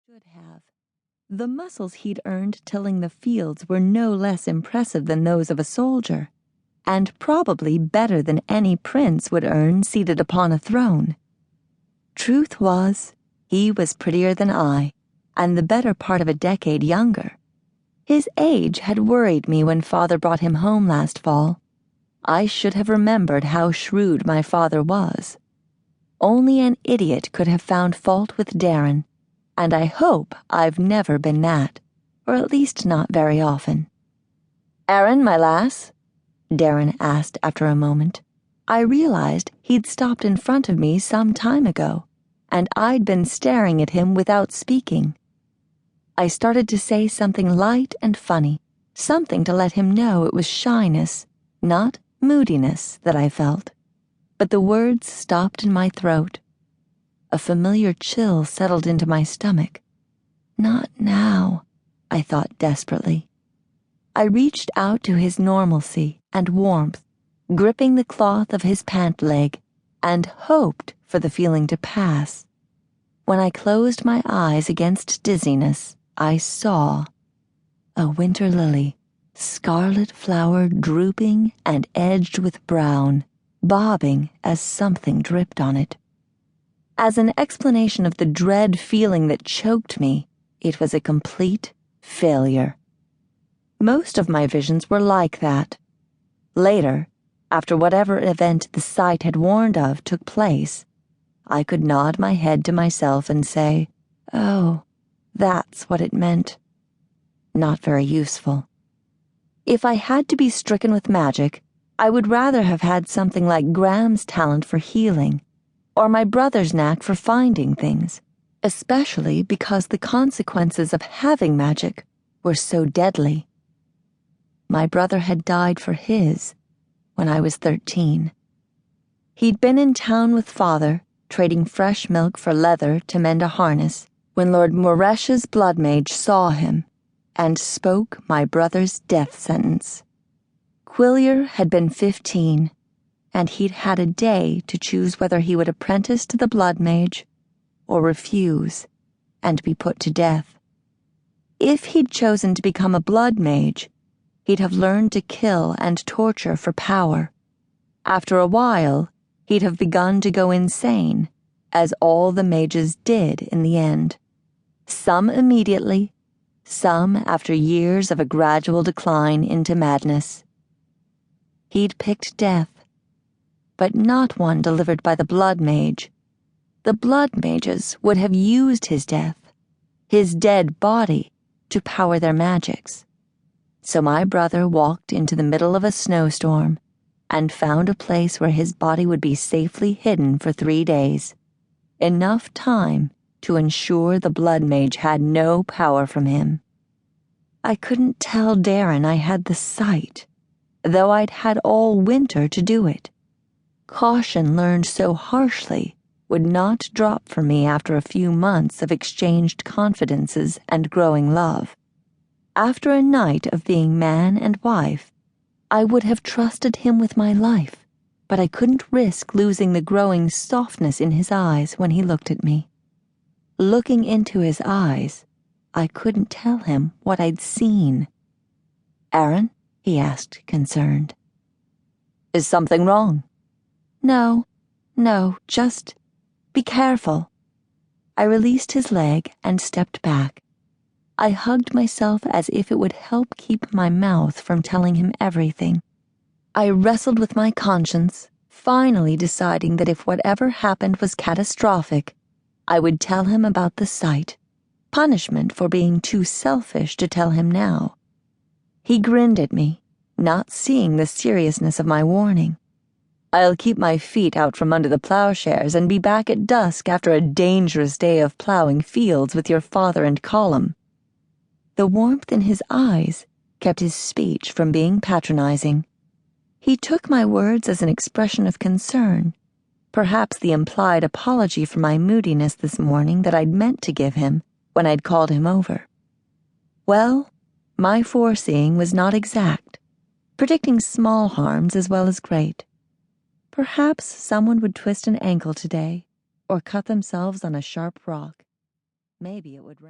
Should have. The muscles he'd earned tilling the fields were no less impressive than those of a soldier, and probably better than any prince would earn seated upon a throne. Truth was, he was prettier than I, and the better part of a decade younger. His age had worried me when Father brought him home last fall. I should have remembered how shrewd my father was. Only an idiot could have found fault with Darren, and I hope I've never been that, or at least not very often. "Aren, my lass?" Darren asked after a moment. I realized he'd stopped in front of me some time ago, and I'd been staring at him without speaking. I started to say something light and funny, something to let him know it was shyness, not moodiness, that I felt. But the words stopped in my throat. A familiar chill settled into my stomach. Not now, I thought desperately. I reached out to his normalcy and warmth, gripping the cloth of his pant leg, and hoped for the feeling to pass. When I closed my eyes against dizziness, I saw a winter lily, scarlet flower drooping and edged with brown, bobbing as something dripped on it. As an explanation of the dread feeling that choked me, it was a complete failure. Most of my visions were like that. Later, after whatever event the sight had warned of took place, I could nod my head to myself and say, "Oh, that's what it meant." Not very useful. If I had to be stricken with magic, I would rather have had something like Graham's talent for healing, or my brother's knack for finding things, especially because the consequences of having magic were so deadly. My brother had died for his when I was 13. He'd been in town with Father, trading fresh milk for leather to mend a harness, when Lord Moresh's bloodmage saw him and spoke my brother's death sentence. Quillier had been 15, and he'd had a day to choose whether he would apprentice to the bloodmage or refuse and be put to death. If he'd chosen to become a bloodmage, he'd have learned to kill and torture for power. After a while, he'd have begun to go insane, as all the mages did in the end. Some immediately, some after years of a gradual decline into madness. He'd picked death, but not one delivered by the bloodmage. The bloodmages would have used his death, his dead body, to power their magics. So my brother walked into the middle of a snowstorm and found a place where his body would be safely hidden for 3 days, enough time to ensure the bloodmage had no power from him. I couldn't tell Darren I had the sight, though I'd had all winter to do it. Caution learned so harshly would not drop from me after a few months of exchanged confidences and growing love. After a night of being man and wife, I would have trusted him with my life, but I couldn't risk losing the growing softness in his eyes when he looked at me. Looking into his eyes, I couldn't tell him what I'd seen. "Aren?" he asked, concerned. "Is something wrong?" No, just be careful." I released his leg and stepped back. I hugged myself as if it would help keep my mouth from telling him everything. I wrestled with my conscience, finally deciding that if whatever happened was catastrophic, I would tell him about the sight, punishment for being too selfish to tell him now. He grinned at me, not seeing the seriousness of my warning. "I'll keep my feet out from under the plowshares and be back at dusk after a dangerous day of plowing fields with your father and Column." The warmth in his eyes kept his speech from being patronizing. He took my words as an expression of concern, perhaps the implied apology for my moodiness this morning that I'd meant to give him when I'd called him over. Well, my foreseeing was not exact, predicting small harms as well as great. Perhaps someone would twist an ankle today, or cut themselves on a sharp rock. Maybe it would rain.